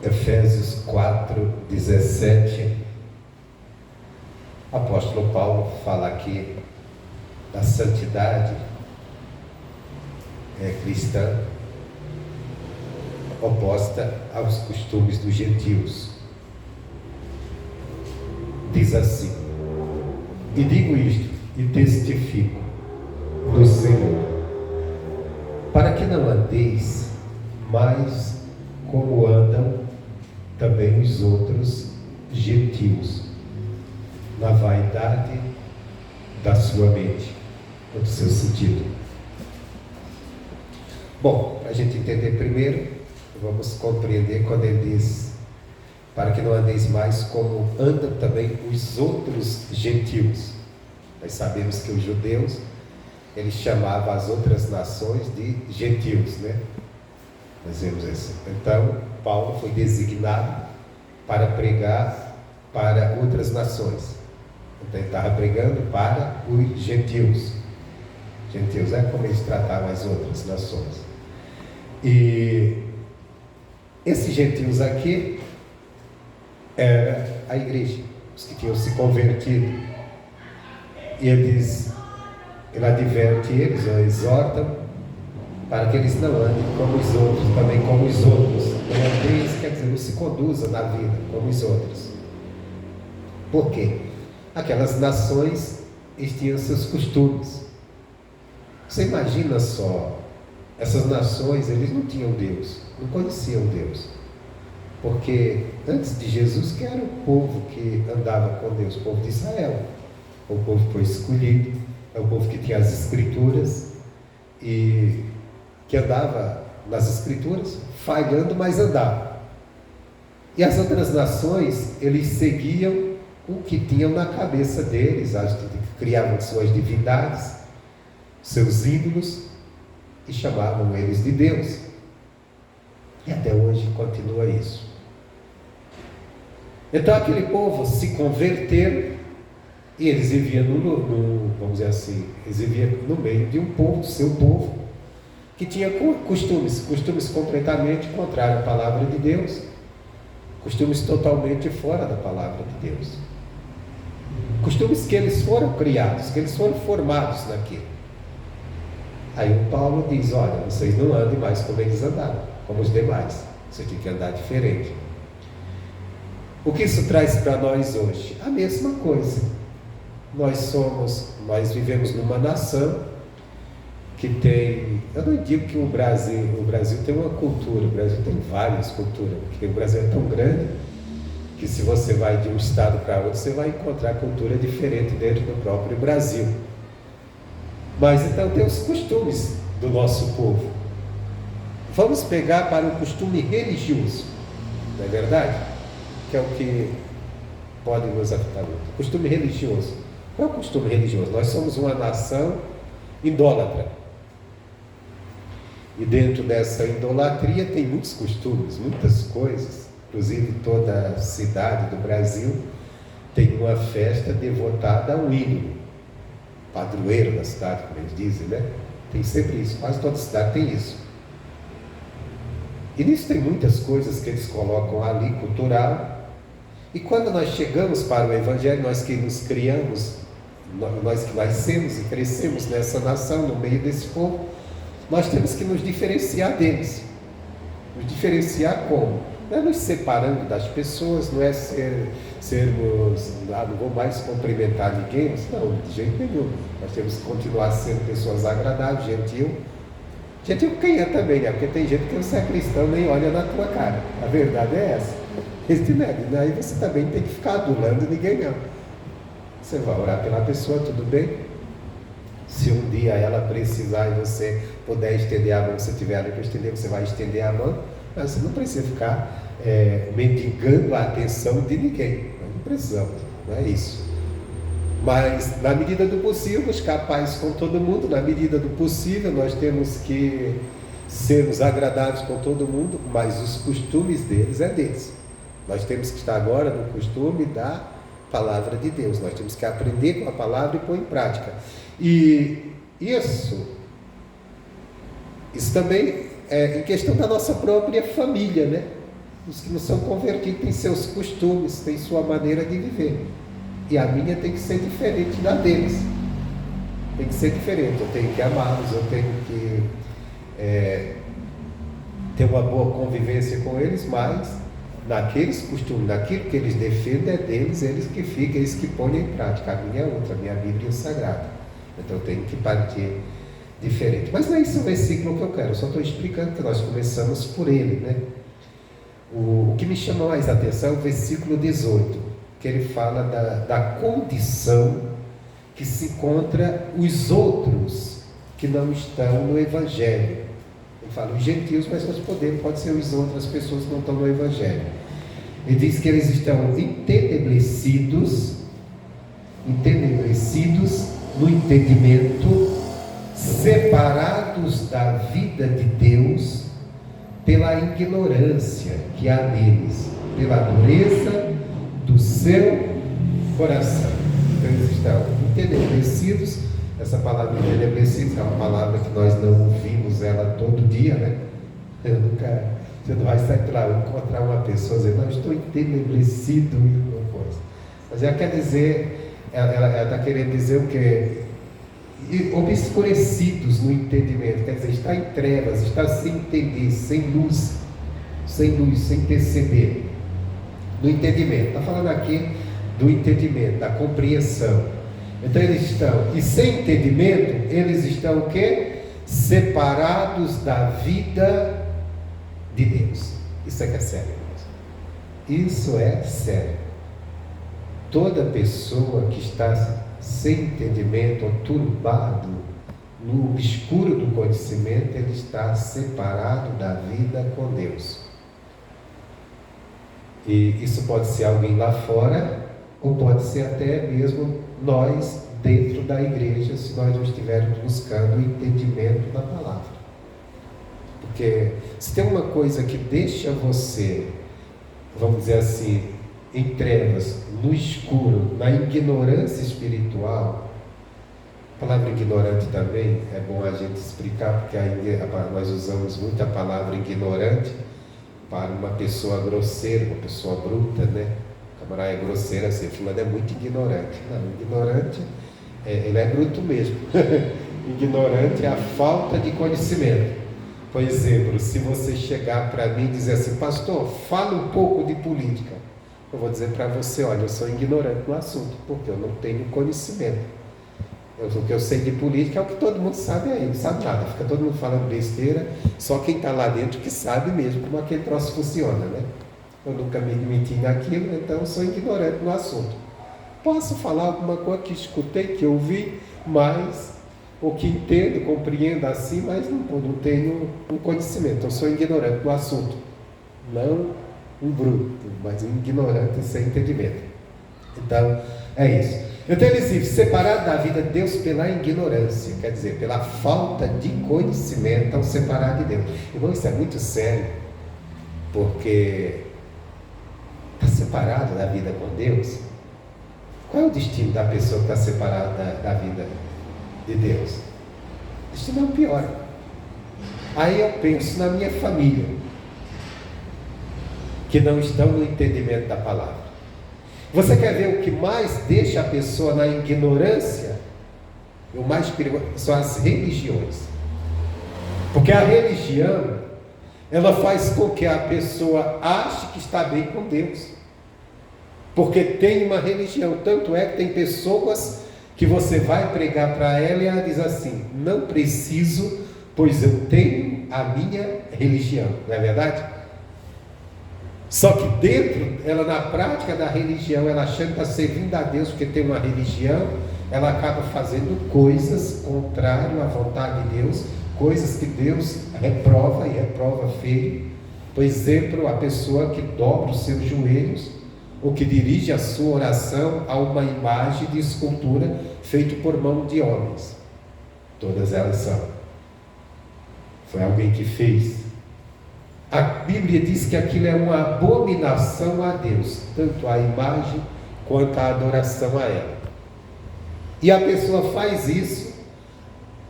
Efésios 4:17, o apóstolo Paulo fala aqui da santidade cristã oposta aos costumes dos gentios. Diz assim: e digo isto e testifico no Senhor, para que não andeis mais como andam também os outros gentios, na vaidade da sua mente, ou do seu sentido. Bom, para a gente entender primeiro, vamos compreender quando ele diz: para que não andeis mais como andam também os outros gentios. Nós sabemos que os judeus, eles chamavam as outras nações de gentios, né? Nós vemos isso. Então, Paulo foi designado para pregar para outras nações. Então, ele estava pregando para os gentios. Gentios é como eles tratavam as outras nações. E esses gentios aqui era a igreja, os que tinham se convertido. E ele adverte eles, ou exortam, para que eles não andem como os outros, também como os outros. Não andeis, quer dizer, não se conduzam na vida como os outros. Por quê? Aquelas nações, eles tinham seus costumes. Você imagina só, essas nações, eles não tinham Deus, não conheciam Deus. Porque antes de Jesus, que era o povo que andava com Deus? O povo de Israel. O povo que foi escolhido, é o povo que tinha as Escrituras e que andava nas Escrituras, falhando, mas andava. E as outras nações, eles seguiam o que tinham na cabeça deles, criavam suas divindades, seus ídolos, e chamavam eles de Deus. E até hoje continua isso. Então aquele povo se converteram e eles viviam vamos dizer assim, eles viviam no meio de um povo, do seu povo, que tinha costumes completamente contrários à palavra de Deus, costumes totalmente fora da palavra de Deus, costumes que eles foram criados, que eles foram formados naquilo. Aí o Paulo diz: olha, vocês não andem mais como eles andaram, como os demais, você tem que andar diferente. O que isso traz para nós hoje? A mesma coisa. Nós vivemos numa nação que tem, eu não digo que o Brasil tem uma cultura, o Brasil tem várias culturas, porque o Brasil é tão grande que se você vai de um estado para outro, você vai encontrar cultura diferente dentro do próprio Brasil. Mas então tem os costumes do nosso povo. Vamos pegar para o costume religioso, não é verdade? Que é o que pode nos afetar muito. Costume religioso. Qual é o costume religioso? Nós somos uma nação idólatra. E dentro dessa idolatria tem muitos costumes, muitas coisas. Inclusive toda a cidade do Brasil tem uma festa devotada a um ídolo, padroeiro da cidade, como eles dizem, né? Tem sempre isso, quase toda cidade tem isso. E nisso tem muitas coisas que eles colocam ali, cultural. E quando nós chegamos para o Evangelho, nós que nos criamos, nós que nascemos e crescemos nessa nação, no meio desse povo, nós temos que nos diferenciar deles. Nos diferenciar como? Não é nos separando das pessoas, não é sermos, não vou mais cumprimentar ninguém, não, de jeito nenhum. Nós temos que continuar sendo pessoas agradáveis, gentil quem é também, né? Porque tem gente que você é cristão nem olha na tua cara. A verdade é essa. Aí você também tem que ficar adulando ninguém não. Você vai orar pela pessoa, tudo bem? Se um dia ela precisar e você puder estender a mão, se tiver ali para estender, você vai estender a mão, mas você não precisa ficar mendigando a atenção de ninguém. Nós não precisamos, não é isso. Mas na medida do possível, buscar paz com todo mundo. Na medida do possível, nós temos que sermos agradáveis com todo mundo, mas os costumes deles é deles. Nós temos que estar agora no costume da palavra de Deus. Nós temos que aprender com a palavra e pôr em prática. E isso também é em questão da nossa própria família, né? Os que não são convertidos têm seus costumes, têm sua maneira de viver. E a minha tem que ser diferente da deles. Tem que ser diferente. Eu tenho que amá-los, eu tenho que ter uma boa convivência com eles, mas naqueles costumes, naquilo que eles defendem é deles, eles que ficam, eles que põem em prática. A minha é outra, a minha Bíblia é sagrada. Então eu tenho que partir diferente. Mas não é esse o versículo que eu quero, eu só estou explicando que nós começamos por ele, né? O que me chama mais a atenção é o versículo 18, que ele fala da condição que se encontra os outros que não estão no Evangelho. Ele fala os gentios, mas nós pode ser os outros, as pessoas que não estão no Evangelho. Ele diz que eles estão entenebrecidos no entendimento, separados da vida de Deus pela ignorância que há neles, pela dureza do seu coração. Então eles estão entenebrecidos. Essa palavra entenebrecidos é uma palavra que nós não ouvimos ela todo dia, né? Você não vai sair para lá encontrar uma pessoa dizendo, não, estou entenebrecido em uma coisa. Mas ela quer dizer, ela está querendo dizer o quê? Obscurecidos no entendimento, quer dizer, está em trevas, está sem entender, sem luz, sem perceber, no entendimento. Está falando aqui do entendimento, da compreensão. Então eles estão, e sem entendimento, eles estão o quê? Separados da vida de Deus. Isso é que é sério, irmãos. Isso é sério. Toda pessoa que está sem entendimento, ou turbado no obscuro do conhecimento, ele está separado da vida com Deus. E isso pode ser alguém lá fora, ou pode ser até mesmo nós dentro da igreja, se nós não estivermos buscando o entendimento da palavra. Porque se tem uma coisa que deixa você, vamos dizer assim, em trevas, no escuro, na ignorância espiritual. A palavra ignorante também é bom a gente explicar, porque nós usamos muito a palavra ignorante para uma pessoa grosseira, uma pessoa bruta, né? O camarada é grosseiro assim, fulano é muito ignorante. Não, ignorante, ele é bruto mesmo. Ignorante é a falta de conhecimento. Por exemplo, se você chegar para mim e dizer assim, pastor, fala um pouco de política. Eu vou dizer para você, olha, eu sou ignorante no assunto, porque eu não tenho conhecimento. O que eu sei de política é o que todo mundo sabe aí, não sabe nada, fica todo mundo falando besteira, só quem está lá dentro que sabe mesmo como aquele troço funciona, né? Eu nunca me meti naquilo, então eu sou ignorante no assunto. Posso falar alguma coisa que escutei, que ouvi, mas, ou que entendo, compreendo assim, mas não tenho um conhecimento, eu sou ignorante no assunto, não um bruto, mas um ignorante sem entendimento. Então, é isso. Então eles vivem separados da vida de Deus pela ignorância, quer dizer, pela falta de conhecimento, estão separados de Deus. Irmão, isso é muito sério, porque está separado da vida com Deus. Qual é o destino da pessoa que está separada da vida de Deus? O destino é o pior. Aí eu penso na minha família, que não estão no entendimento da palavra. Você quer ver o que mais deixa a pessoa na ignorância? O mais perigoso são as religiões. Porque a religião, ela faz com que a pessoa ache que está bem com Deus. Porque tem uma religião, tanto é que tem pessoas que você vai pregar para ela e ela diz assim, não preciso, pois eu tenho a minha religião, não é verdade? Só que dentro, ela na prática da religião, ela achando que está servindo a Deus porque tem uma religião, ela acaba fazendo coisas contrárias à vontade de Deus, coisas que Deus reprova e reprova feio. Por exemplo, a pessoa que dobra os seus joelhos, ou que dirige a sua oração a uma imagem de escultura feita por mão de homens. Todas elas são. Foi alguém que fez. A Bíblia diz que aquilo é uma abominação a Deus, tanto a imagem quanto a adoração a ela. E a pessoa faz isso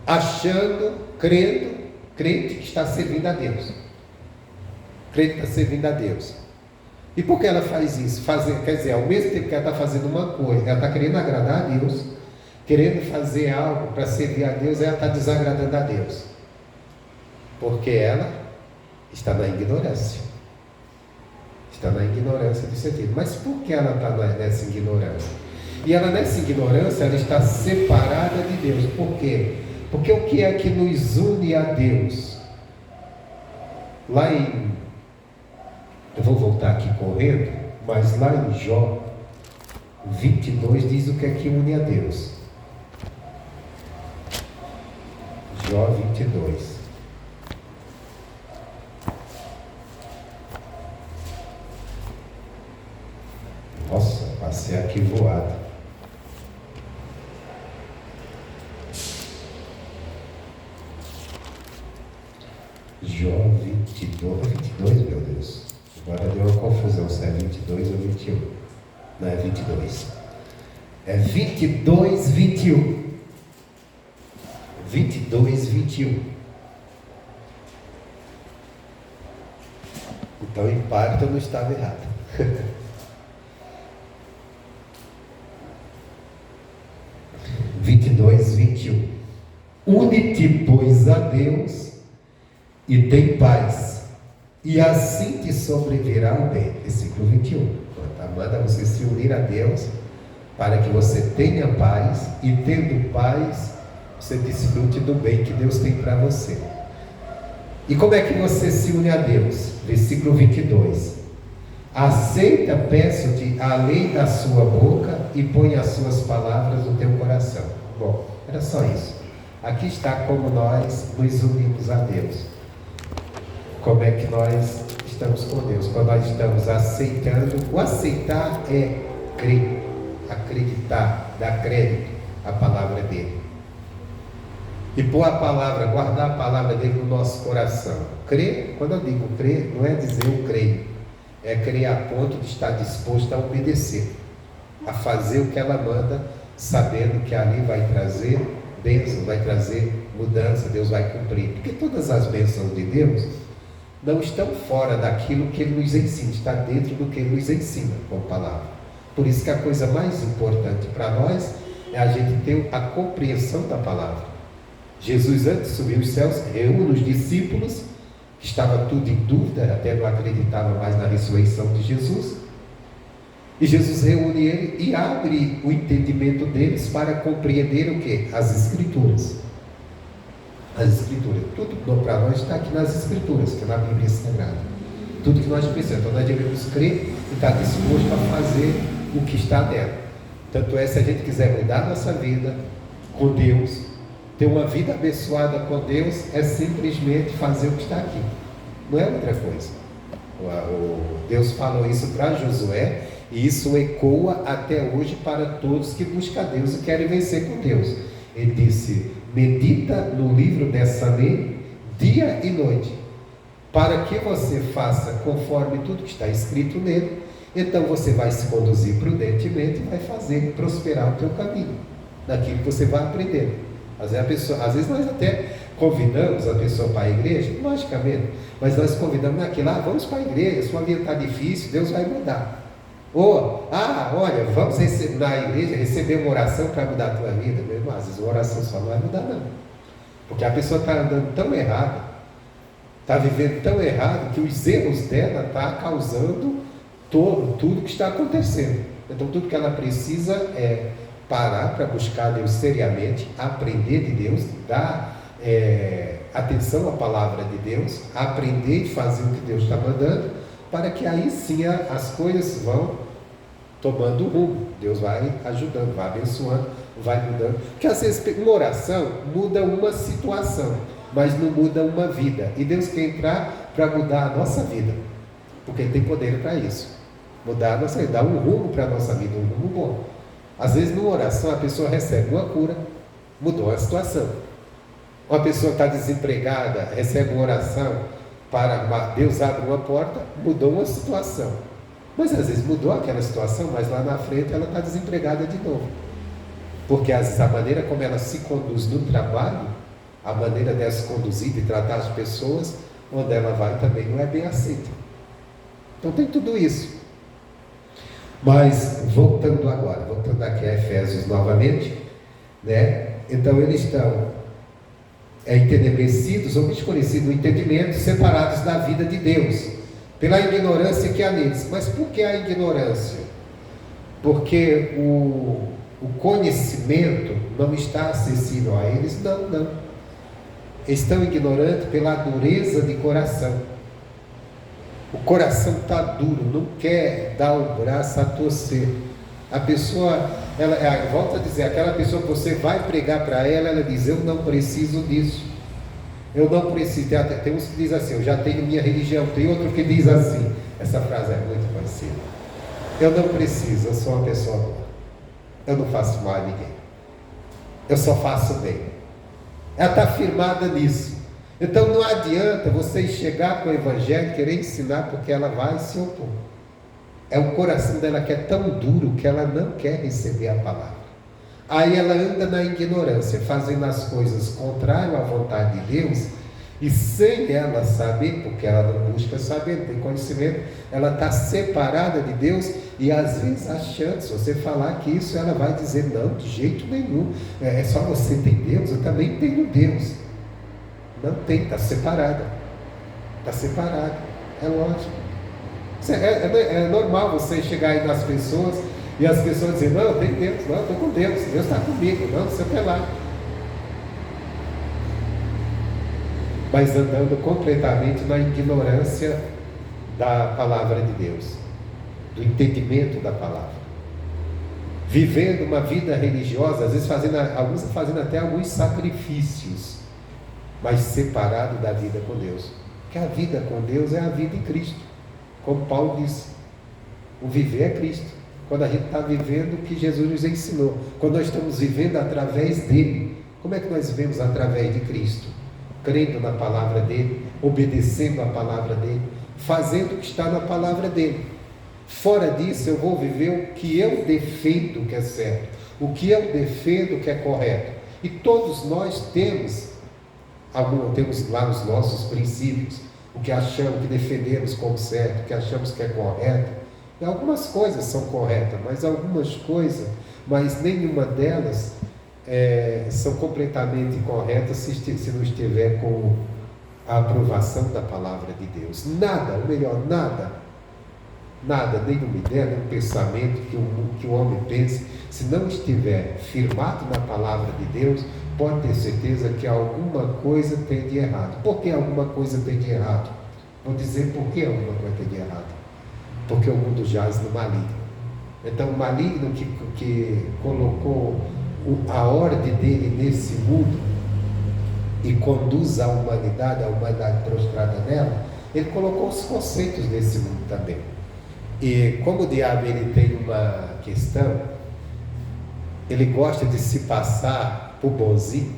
achando, crente que está servindo a Deus. Crente que está servindo a Deus. E por que ela faz isso? Quer dizer, ao mesmo tempo que ela está fazendo uma coisa, ela está querendo agradar a Deus, querendo fazer algo para servir a Deus, ela está desagradando a Deus. Porque ela está na ignorância. Está na ignorância do sentido. Mas por que ela está nessa ignorância? E ela nessa ignorância, ela está separada de Deus. Por quê? Porque o que é que nos une a Deus? Lá em... Eu vou voltar aqui correndo, mas lá em Jó 22 diz o que é que une a Deus. Jó 22. Nossa, passei aqui voado. Jó 22, meu Deus. Agora deu uma confusão se é 22 ou 21. Não é 22. É 22, 21. 22, 21. Então, em parte, eu não estava errado. 22, 21. Une-te, pois, a Deus e tem paz, e assim te sobrevirá o bem. Versículo 21. Manda você se unir a Deus para que você tenha paz, e tendo paz, você desfrute do bem que Deus tem para você. E como é que você se une a Deus? Versículo 22. Aceita, peço-te, a lei da sua boca e põe as suas palavras no teu coração. Bom, era só isso. Aqui está como nós nos unimos a Deus. Como é que nós estamos com Deus? Quando nós estamos aceitando, o aceitar é crer, acreditar, dar crédito à palavra dele. E pôr a palavra, guardar a palavra dele no nosso coração. Crer, quando eu digo crer, não é dizer eu creio. É crer a ponto de estar disposto a obedecer, a fazer o que ela manda, sabendo que ali vai trazer bênção, vai trazer mudança, Deus vai cumprir. Porque todas as bênçãos de Deus não estão fora daquilo que Ele nos ensina, está dentro do que Ele nos ensina com a palavra. Por isso que a coisa mais importante para nós é a gente ter a compreensão da palavra. Jesus, antes de subir os céus, reúne os discípulos, que estava tudo em dúvida, até não acreditava mais na ressurreição de Jesus, e Jesus reúne ele e abre o entendimento deles para compreender o que? As Escrituras. As Escrituras, tudo para nós está aqui nas Escrituras, que é na Bíblia Sagrada. Tudo que nós precisamos, então nós devemos crer e estar disposto a fazer o que está nela. Tanto é, se a gente quiser mudar a nossa vida com Deus, ter uma vida abençoada com Deus, é simplesmente fazer o que está aqui, não é outra coisa. Deus falou isso para Josué, e isso ecoa até hoje para todos que buscam a Deus e querem vencer com Deus. Ele disse: medita no livro dessa lei dia e noite, para que você faça conforme tudo que está escrito nele. Então você vai se conduzir prudentemente e vai fazer prosperar o teu caminho, naquilo que você vai aprender. Às vezes nós até convidamos a pessoa para a igreja, logicamente, mas nós convidamos naquilo: vamos para a igreja, sua vida está difícil, Deus vai mudar. Ou, olha, vamos na igreja receber uma oração para mudar a tua vida. Meu irmão, às vezes uma oração só não vai mudar, não. Porque a pessoa está andando tão errado, está vivendo tão errado, que os erros dela estão causando tudo que está acontecendo. Então tudo que ela precisa é parar para buscar Deus seriamente, aprender de Deus, dar atenção à palavra de Deus, aprender e fazer o que Deus está mandando, para que aí sim as coisas vão tomando rumo. Deus vai ajudando, vai abençoando, vai mudando. Porque às vezes uma oração muda uma situação, mas não muda uma vida. E Deus quer entrar para mudar a nossa vida, porque Ele tem poder para isso. Mudar a nossa vida, dar um rumo para a nossa vida, um rumo bom. Às vezes numa oração a pessoa recebe uma cura, mudou a situação. Uma pessoa está desempregada, recebe uma oração para Deus abre uma porta, mudou uma situação. Mas às vezes mudou aquela situação, mas lá na frente ela está desempregada de novo. Porque às vezes a maneira como ela se conduz no trabalho, a maneira dela se conduzir, de tratar as pessoas, onde ela vai também não é bem aceita. Então tem tudo isso. Mas voltando aqui a Efésios novamente, né? Então eles estão entenebrecidos ou desconhecidos no entendimento, separados da vida de Deus, pela ignorância que há neles. Mas por que a ignorância? Porque o conhecimento não está acessível a eles? Não. Estão ignorantes pela dureza de coração. O coração está duro, não quer dar o braço a torcer. A pessoa, volta a dizer, aquela pessoa que você vai pregar para ela, ela diz: eu não preciso disso. Eu não preciso. Tem uns que dizem assim: eu já tenho minha religião. Tem outro que diz assim, essa frase é muito parecida: eu não preciso, eu sou uma pessoa boa. Eu não faço mal a ninguém. Eu só faço bem. Ela está firmada nisso. Então não adianta você chegar com o Evangelho e querer ensinar, porque ela vai se opor. O coração dela que é tão duro que ela não quer receber a palavra. Aí ela anda na ignorância, fazendo as coisas contrárias à vontade de Deus, e sem ela saber, porque ela não busca saber, não tem conhecimento, ela está separada de Deus, e às vezes achando, se você falar que isso, ela vai dizer: não, de jeito nenhum, é só você tem Deus, eu também tenho Deus. Não tem, está separada, é lógico. É normal você chegar aí nas pessoas e as pessoas dizem: não, eu tenho Deus, não, eu estou com Deus está comigo, não, você está lá. Mas andando completamente na ignorância da palavra de Deus, do entendimento da palavra, vivendo uma vida religiosa, às vezes alguns fazendo até alguns sacrifícios, mas separado da vida com Deus. Porque a vida com Deus é a vida em Cristo, como Paulo disse: o viver é Cristo. Quando a gente está vivendo o que Jesus nos ensinou, quando nós estamos vivendo através dele. Como é que nós vivemos através de Cristo? Crendo na palavra dele, obedecendo a palavra dele, fazendo o que está na palavra dele. Fora disso, eu vou viver o que eu defendo que é certo, o que eu defendo que é correto. E todos nós temos lá os nossos princípios, o que achamos que defendemos como certo, o que achamos que é correto. E algumas coisas são corretas, mas nenhuma delas são completamente corretas se não estiver com a aprovação da palavra de Deus. Nada, nenhuma ideia, nenhum pensamento que o homem pense, se não estiver firmado na palavra de Deus, pode ter certeza que alguma coisa tem de errado. Por que alguma coisa tem de errado? Vou dizer por que alguma coisa tem de errado. Porque o mundo jaz no maligno. Então o maligno que colocou a ordem dele nesse mundo e conduz a humanidade prostrada nela, ele colocou os conceitos desse mundo também. E como o diabo ele tem uma questão, ele gosta de se passar por bonzinho,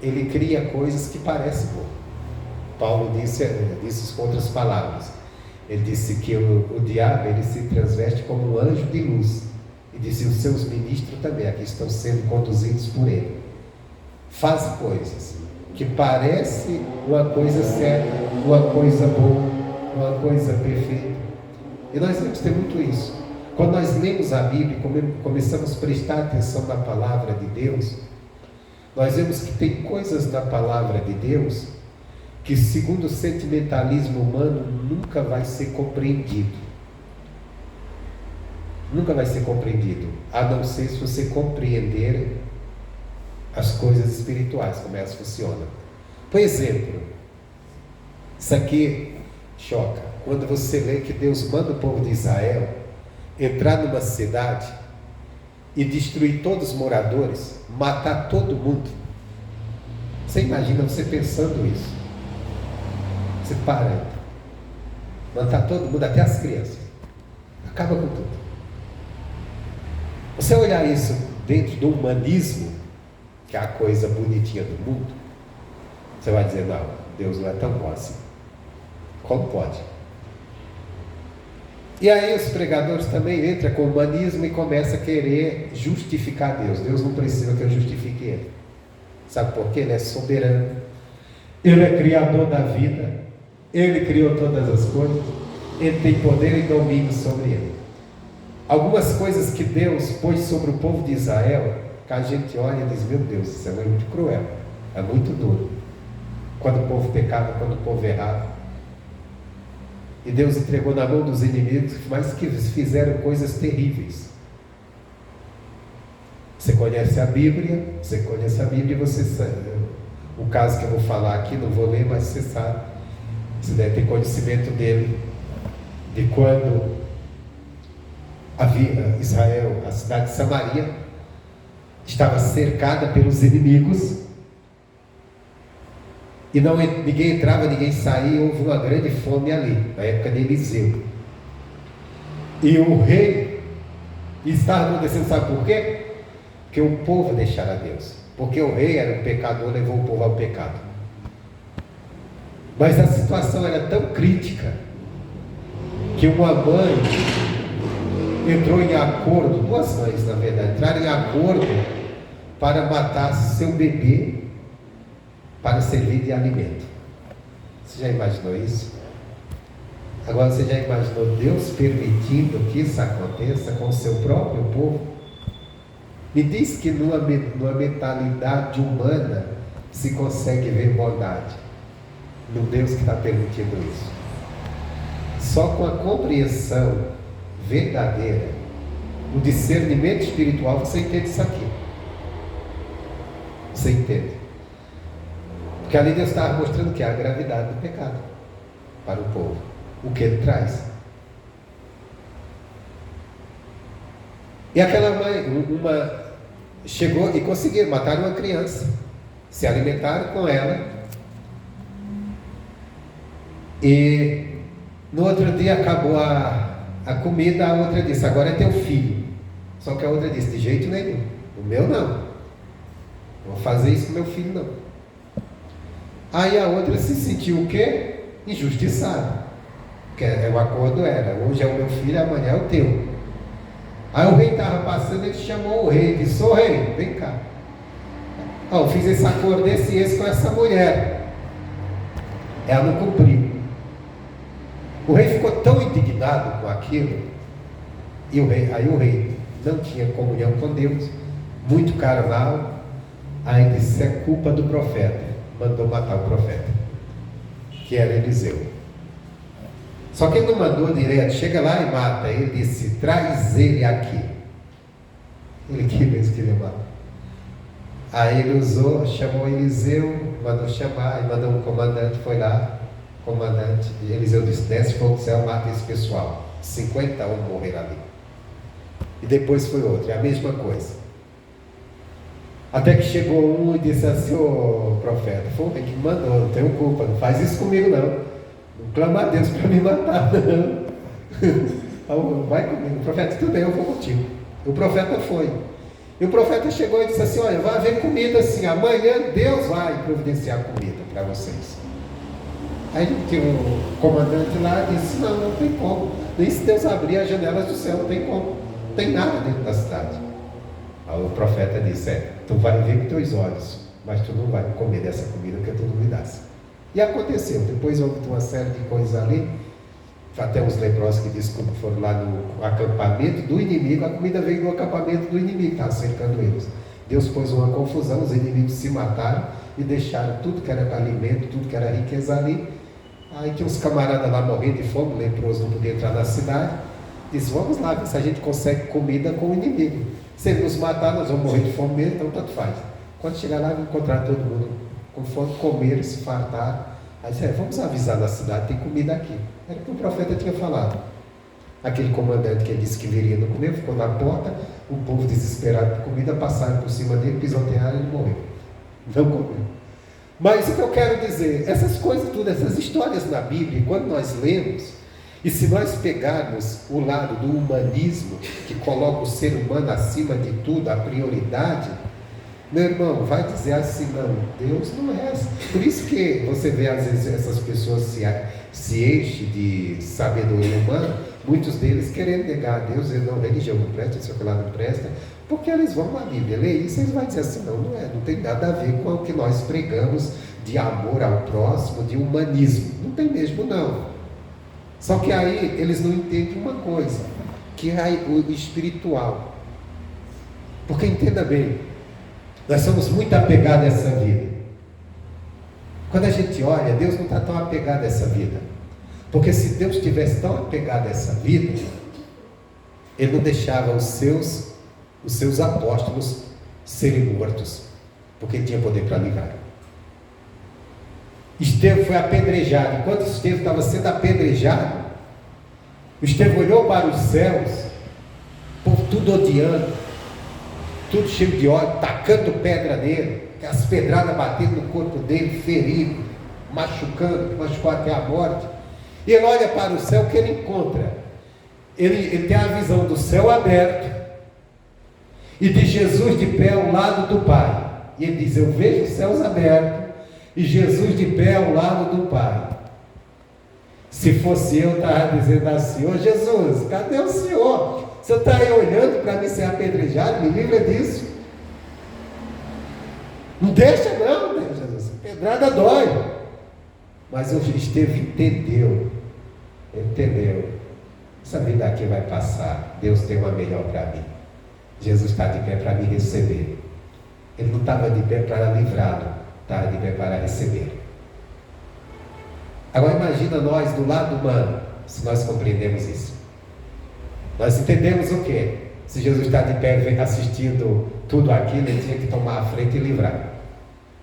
ele cria coisas que parecem bom. Paulo disse com outras palavras, ele disse que o diabo ele se transveste como um anjo de luz, e disse: os seus ministros também, aqui estão sendo conduzidos por ele, faz coisas que parece uma coisa certa, uma coisa boa, uma coisa perfeita. E nós temos que ter muito isso. Quando nós lemos a Bíblia e começamos a prestar atenção na palavra de Deus, nós vemos que tem coisas na palavra de Deus que, segundo o sentimentalismo humano, nunca vai ser compreendido. Nunca vai ser compreendido, a não ser se você compreender as coisas espirituais, como elas funcionam. Por exemplo, isso aqui choca. Quando você lê que Deus manda o povo de Israel entrar numa cidade e destruir todos os moradores, matar todo mundo. Você imagina você pensando isso? Você para, matar todo mundo, até as crianças, acaba com tudo. Você olhar isso dentro do humanismo, que é a coisa bonitinha do mundo, você vai dizer: não, Deus não é tão bom assim. Como pode? E aí os pregadores também entram com o humanismo e começam a querer justificar Deus. Deus não precisa que eu justifique Ele. Sabe por quê? Ele é soberano, Ele é criador da vida, Ele criou todas as coisas, Ele tem poder e domínio sobre Ele. algumas coisas que Deus pôs sobre o povo de Israel, que a gente olha e diz, meu Deus, isso é muito cruel, é muito duro. Quando o povo pecava, quando o povo errava. E Deus entregou na mão dos inimigos, mas que fizeram coisas terríveis. Você conhece a Bíblia, e você sabe. O caso que eu vou falar aqui, não vou ler, mas você sabe. Você deve ter conhecimento dele, de quando havia Israel, a cidade de Samaria, estava cercada pelos inimigos, e ninguém entrava, ninguém saía, houve uma grande fome ali, na época de Eliseu. E o rei estava acontecendo, sabe por quê? Porque o povo deixara Deus. Porque o rei era um pecador, levou o povo ao pecado. Mas a situação era tão crítica que uma mãe entrou em acordo, duas mães na verdade, entraram em acordo para matar seu bebê para servir de alimento. Você já imaginou isso? Agora você já imaginou Deus permitindo que isso aconteça com o seu próprio povo? Me diz que numa mentalidade humana se consegue ver bondade no Deus que está permitindo isso. Só com a compreensão verdadeira, o discernimento espiritual, você entende isso aqui. Você entende? Porque ali Deus estava mostrando que é a gravidade do pecado para o povo, o que ele traz. E aquela mãe, chegou e conseguiram matar uma criança, se alimentaram com ela, e no outro dia acabou a comida, a outra disse, agora é teu filho. Só que a outra disse, de jeito nenhum, o meu não, não vou fazer isso com meu filho não. Aí a outra se sentiu o quê? Injustiçada, porque o acordo era, hoje é o meu filho, amanhã é o teu. Aí o rei estava passando, ele chamou o rei, disse, ô rei, vem cá, eu fiz esse acordo esse com essa mulher, ela não cumpriu. O rei ficou tão indignado com aquilo, e aí o rei não tinha comunhão com Deus, muito carnal, aí disse, é culpa do profeta, mandou matar o profeta, que era Eliseu. Só que ele não mandou direto, chega lá e mata, ele disse, traz ele aqui. Ele queria matar. Aí ele chamou Eliseu, mandou chamar, e mandou um comandante, foi lá, comandante, e Eliseu disse, desce para o céu, mata esse pessoal, 51 morreram ali. E depois foi outro, é a mesma coisa. Até que chegou um e disse assim, ô profeta, foi o rei que me mandou, não tenho culpa, não faz isso comigo não, não clama a Deus para me matar não. Vai comigo, o profeta, tudo bem, eu vou contigo. O profeta foi. E o profeta chegou e disse assim, olha, vai haver comida assim, amanhã Deus vai providenciar comida para vocês. Aí tinha um comandante lá e disse, não tem como, nem se Deus abrir as janelas do céu, não tem como, não tem nada dentro da cidade. Aí o profeta disse, tu vai ver com teus olhos, mas tu não vai comer dessa comida que tu não me dás. E aconteceu, depois houve uma série de coisas ali, até os leprosos que dizem que foram lá no acampamento do inimigo, a comida veio do acampamento do inimigo, estava cercando eles. Deus pôs uma confusão, os inimigos se mataram e deixaram tudo que era alimento, tudo que era riqueza ali. Aí tinha uns camaradas lá morrendo de fome, leproso não podia entrar na cidade. Diz, vamos lá ver se a gente consegue comida com o inimigo. Se ele nos matar, nós vamos morrer de fome mesmo, então tanto faz. Quando chegar lá, vamos encontrar todo mundo com fome, comer, se fartar. Aí disse, vamos avisar na cidade, tem comida aqui. Era o que o profeta tinha falado. Aquele comandante que disse que viria não comer, ficou na porta, o povo desesperado por comida, passaram por cima dele, pisotearam e ele morreu. Não comeu. Mas o que eu quero dizer, essas coisas tudo, essas histórias na Bíblia, quando nós lemos, e se nós pegarmos o lado do humanismo, que coloca o ser humano acima de tudo, a prioridade, meu irmão, vai dizer assim, não, Deus não é assim. Por isso que você vê às vezes essas pessoas se enchem de sabedoria humana, muitos deles querendo negar a Deus, dizendo, não, religião não presta, isso aqui lá não presta, porque eles vão na Bíblia ler isso, eles vão dizer assim, não tem nada a ver com o que nós pregamos de amor ao próximo, de humanismo, não tem mesmo não. Só que aí eles não entendem uma coisa, que é o espiritual. Porque entenda bem, nós somos muito apegados a essa vida. Quando a gente olha, Deus não está tão apegado a essa vida. Porque se Deus estivesse tão apegado a essa vida, Ele não deixava os seus apóstolos serem mortos, porque Ele tinha poder para livrar. Estevão foi apedrejado. Enquanto Estevão estava sendo apedrejado, Estevão olhou para os céus, o povo tudo odiando, tudo cheio de ódio, tacando pedra nele, as pedradas batendo no corpo dele, ferido, machucou até a morte. E ele olha para o céu, o que ele encontra? Ele tem a visão do céu aberto e de Jesus de pé ao lado do Pai. E ele diz: eu vejo os céus abertos e Jesus de pé ao lado do Pai. Se fosse eu estava dizendo assim: ô Jesus, cadê o Senhor? Você está aí olhando para mim ser apedrejado? Me livra disso. Não deixa Jesus, pedrada dói. Mas o Estevão entendeu, essa vida aqui vai passar, Deus tem uma melhor para mim. Jesus está de pé para me receber. Ele não estava de pé para livrá-lo, estava de pé para receber. Agora imagina nós do lado humano, se nós compreendemos isso. Nós entendemos o quê? Se Jesus está de pé assistindo tudo aquilo, Ele tinha que tomar a frente e livrar.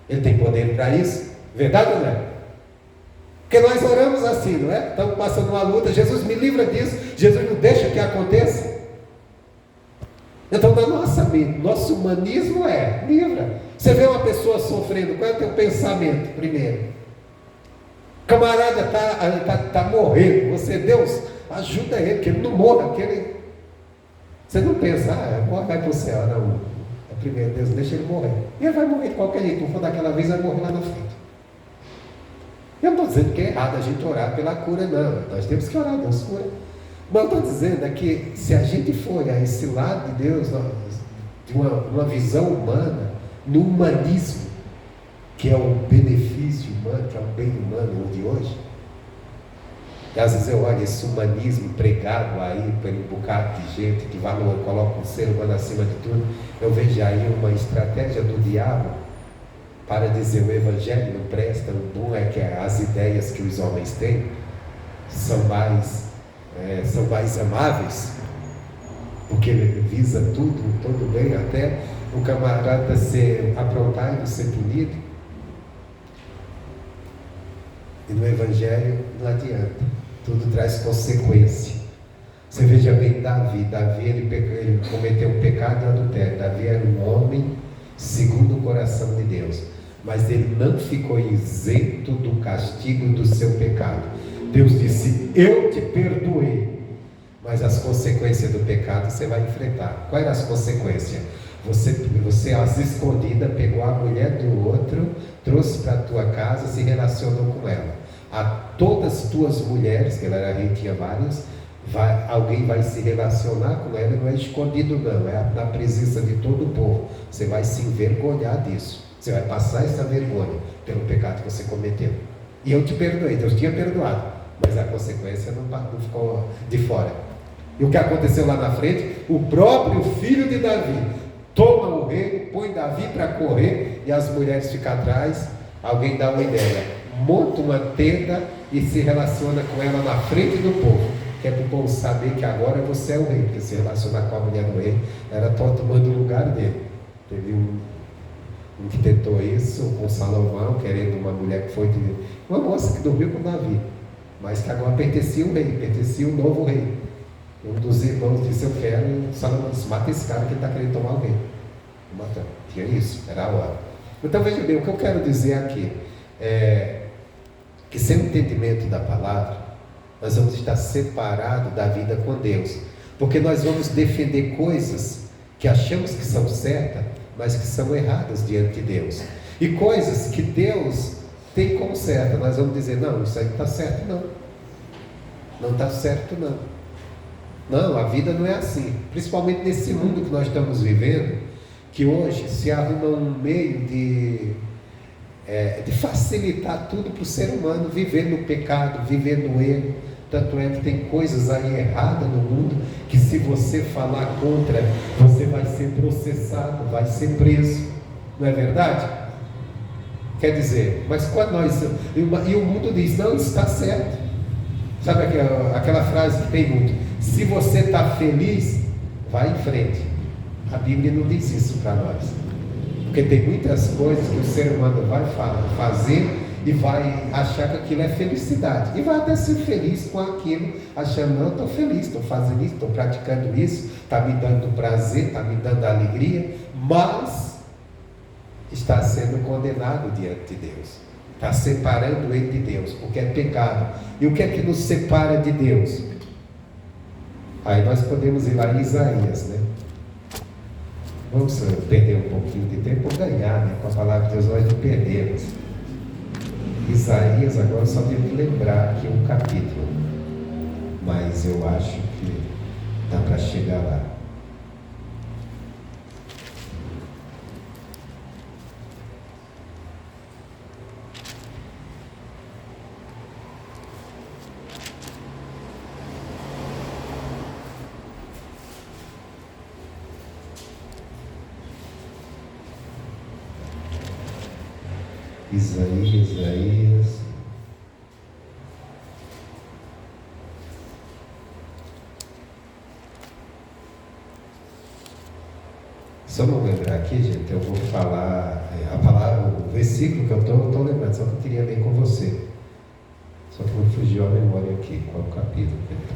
Ele tem poder para isso? Verdade ou não é? Porque nós oramos assim, não é? Estamos passando uma luta, Jesus me livra disso, Jesus não deixa que aconteça. Então, na nossa mente, nosso humanismo é, livra. Você vê uma pessoa sofrendo, qual é o teu pensamento primeiro? O camarada está morrendo, você, Deus, ajuda ele, que ele não morra, que ele... Você não pensa, vai para o céu, não. Primeiro, Deus deixa ele morrer. E ele vai morrer de qualquer jeito, não for daquela vez, vai morrer lá na frente. Eu não estou dizendo que é errado a gente orar pela cura, não. Nós temos que orar, Deus cura. Mas eu estou dizendo é que se a gente for a esse lado de Deus, de uma visão humana, no humanismo, que é o benefício humano, que é o bem humano de hoje, e às vezes eu olho esse humanismo pregado aí por um bocado de gente que coloca o ser humano acima de tudo, eu vejo aí uma estratégia do diabo para dizer o evangelho não presta. O bom é que as ideias que os homens têm são mais amáveis, porque ele visa todo bem, até o camarada ser aprontado, ser punido. E no evangelho não adianta, tudo traz consequência. Você veja bem Davi, ele cometeu um pecado de adultério. Davi era um homem segundo o coração de Deus, mas ele não ficou isento do castigo do seu pecado. Deus disse: eu te perdoei, mas as consequências do pecado você vai enfrentar. Quais eram as consequências? Você às escondidas pegou a mulher do outro, trouxe para a tua casa, se relacionou com ela. A todas as tuas mulheres, que ela era rei, tinha várias, alguém vai se relacionar com ela, não é escondido não, é na presença de todo o povo. Você vai se envergonhar disso, você vai passar essa vergonha pelo pecado que você cometeu. E eu te perdoei, Deus tinha perdoado, mas a consequência não ficou de fora. E o que aconteceu lá na frente? O próprio filho de Davi toma o reino, põe Davi para correr, e as mulheres ficam atrás. Alguém dá uma ideia, monta uma tenda e se relaciona com ela na frente do povo, que é para o povo saber que agora você é o rei, porque se relacionar com a mulher do rei era tomando o lugar dele. Teve um que tentou isso com Salomão, querendo uma mulher que foi uma moça que dormiu com Davi, mas que agora pertencia ao rei, pertencia ao novo rei. Um dos irmãos disse: eu quero, e Salomão disse: mata esse cara que ele está querendo tomar o rei. Matando. Tinha isso, era a hora. Então veja bem, o que eu quero dizer aqui é que sem o entendimento da palavra, nós vamos estar separados da vida com Deus, porque nós vamos defender coisas que achamos que são certas, mas que são erradas diante de Deus, e coisas que Deus tem como certa, nós vamos dizer: não, isso aí não está certo não está certo não, a vida não é assim, principalmente nesse mundo que nós estamos vivendo, que hoje se arruma um meio de facilitar tudo para o ser humano viver no pecado, viver no erro, Tanto é que tem coisas aí erradas no mundo que, se você falar contra, você vai ser processado, vai ser preso. Não é verdade? Quer dizer, mas quando nós... E o mundo diz, não, está certo. Sabe aquela frase que tem muito? Se você está feliz, vai em frente. A Bíblia não diz isso para nós. Porque tem muitas coisas que o ser humano vai fazer e vai achar que aquilo é felicidade. E vai até ser feliz com aquilo, achando, não, estou feliz, estou fazendo isso, estou praticando isso, está me dando prazer, está me dando alegria, mas está sendo condenado diante de Deus. Está separando ele de Deus, porque é pecado. E o que é que nos separa de Deus? Aí nós podemos ir lá em Isaías, né? Vamos perder um pouquinho de tempo ou ganhar, né? Com a palavra de Deus nós não perdemos. Isaías, agora só devo lembrar aqui um capítulo, mas eu acho que dá para chegar lá. Isaías. Se eu não lembrar aqui, gente, eu vou falar a palavra, o versículo que eu estou lembrando, só que eu queria ler com você. Só que me fugiu a memória aqui, qual o capítulo que ele está.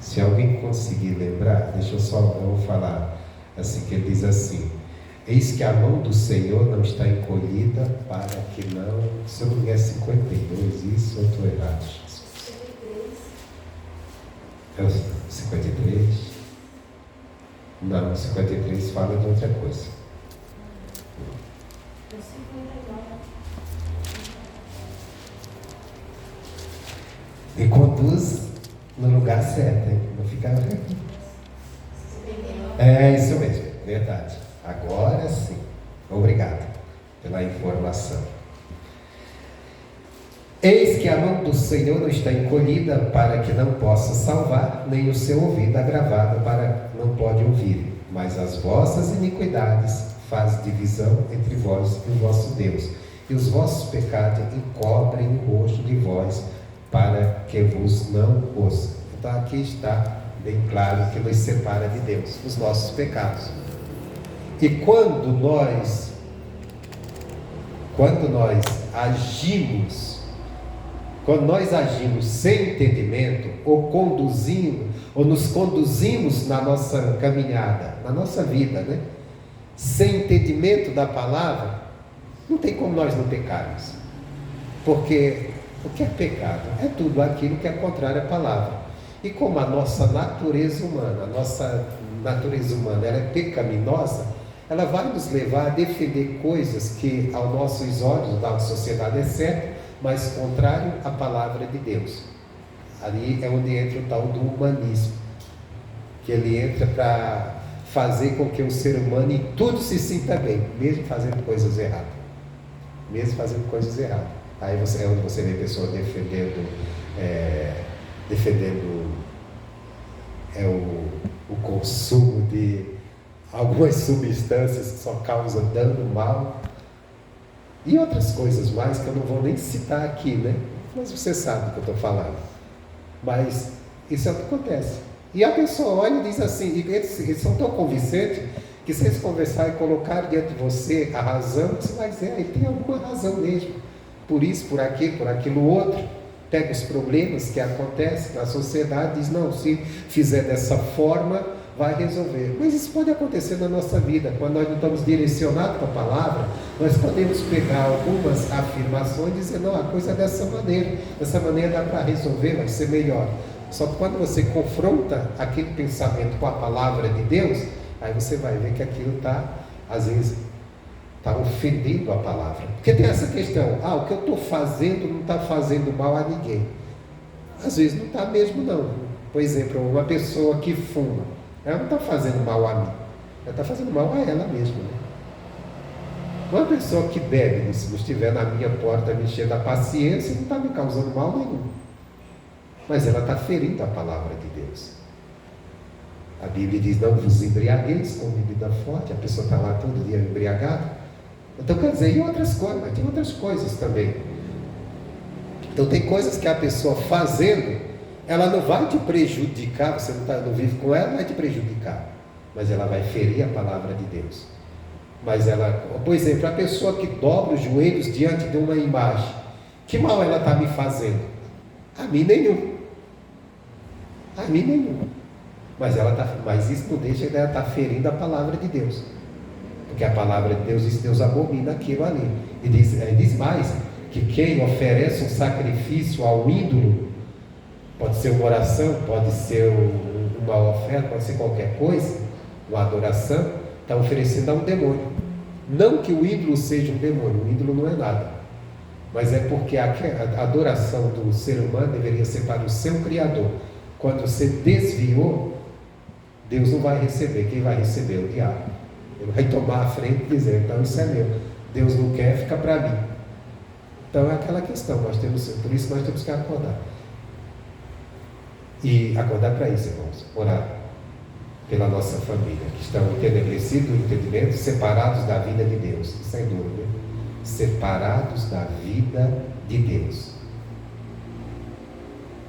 Se alguém conseguir lembrar, eu vou falar assim, que ele diz assim: eis que a mão do Senhor não está encolhida para que não... Se eu não me engano, 52, isso eu estou errado. 53. É o 53? Não, 53 fala de outra coisa. É 59. E conduz no lugar certo, hein? Não fica... É isso mesmo, verdade. Agora sim. Obrigado pela informação. Eis que a mão do Senhor não está encolhida para que não possa salvar, nem o seu ouvido agravado para que não pode ouvir. Mas as vossas iniquidades faz divisão entre vós e o vosso Deus. E os vossos pecados encobrem o rosto de vós para que vos não ouçam. Então aqui está bem claro que nos separa de Deus, os nossos pecados. E quando nós agimos sem entendimento, ou nos conduzimos na nossa caminhada, na nossa vida, né? Sem entendimento da palavra, não tem como nós não pecarmos. Porque o que é pecado? É tudo aquilo que é contrário à palavra. E como a nossa natureza humana, ela é pecaminosa, ela vai nos levar a defender coisas que, aos nossos olhos, da sociedade é certo, mas contrário à palavra de Deus. Ali é onde entra o tal do humanismo, que ele entra para fazer com que o ser humano em tudo se sinta bem, mesmo fazendo coisas erradas. Aí é onde você vê pessoas defendendo o consumo de algumas substâncias que só causam dano, mal, e outras coisas mais que eu não vou nem citar aqui, né? Mas você sabe do que eu estou falando. Mas isso é o que acontece. E a pessoa olha e diz assim, e eles são tão convincentes que se eles conversarem e colocarem diante de você a razão, você vai dizer, ele tem alguma razão mesmo. Por isso, por aquilo outro. Pega os problemas que acontecem na sociedade e diz, não, se fizer dessa forma, vai resolver. Mas isso pode acontecer na nossa vida. Quando nós não estamos direcionados para a palavra, nós podemos pegar algumas afirmações e dizer, não, a coisa é dessa maneira dá para resolver, vai ser melhor. Só que quando você confronta aquele pensamento com a palavra de Deus, aí você vai ver que aquilo às vezes, está ofendendo a palavra. Porque tem essa questão, o que eu estou fazendo não está fazendo mal a ninguém. Às vezes não está mesmo não. Por exemplo, uma pessoa que fuma, ela não está fazendo mal a mim, ela está fazendo mal a ela mesma, né? Uma pessoa que bebe, se não estiver na minha porta me enchendo a paciência, não está me causando mal nenhum. Mas ela está ferindo a palavra de Deus. A Bíblia diz, não vos embriagueis com bebida forte. A pessoa está lá todo dia embriagada. Então quer dizer, e outras coisas, mas tem outras coisas também. Então tem coisas que a pessoa fazendo, ela não vai te prejudicar, você não vive com ela, não vai te prejudicar. Mas ela vai ferir a palavra de Deus. Mas ela, por exemplo, a pessoa que dobra os joelhos diante de uma imagem, que mal ela está me fazendo? A mim nenhum. A mim nenhum. Mas isso não deixa dela estar ferindo a palavra de Deus. Porque a palavra de Deus diz que Deus abomina aquilo ali. E diz mais, que quem oferece um sacrifício ao ídolo, pode ser uma oração, pode ser uma oferta, pode ser qualquer coisa, uma adoração, está oferecendo a um demônio. Não que o ídolo seja um demônio, o ídolo não é nada. Mas é porque a adoração do ser humano deveria ser para o seu Criador. Quando você desviou, Deus não vai receber. Quem vai receber? O diabo. Ele vai tomar a frente e dizer, então isso é meu. Deus não quer, fica para mim. Então é aquela questão, por isso nós temos que acordar. E acordar para isso, irmãos, orar pela nossa família, que estão entenebrecidos no entendimento, separados da vida de Deus, sem dúvida, separados da vida de Deus,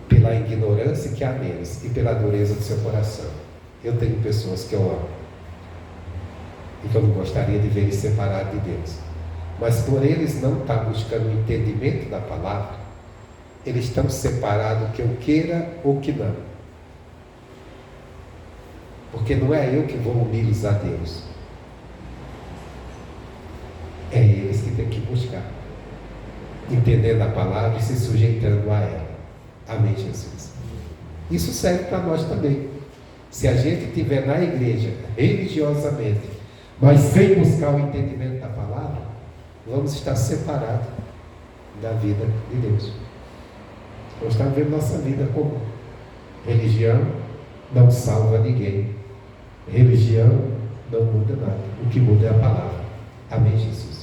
pela ignorância que há neles e pela dureza do seu coração. Eu tenho pessoas que eu amo e que eu não gostaria de ver eles separados de Deus, mas por eles não estar buscando o entendimento da palavra, eles estão separados, que eu queira ou que não. Porque não é eu que vou uni-los a Deus. É eles que têm que buscar. Entendendo a palavra e se sujeitando a ela. Amém, Jesus? Isso serve para nós também. Se a gente estiver na igreja, religiosamente, mas sem buscar o entendimento da palavra, vamos estar separados da vida de Deus. Nós estamos vivendo nossa vida comum. Religião não salva ninguém. Religião não muda nada. O que muda é a palavra. Amém, Jesus?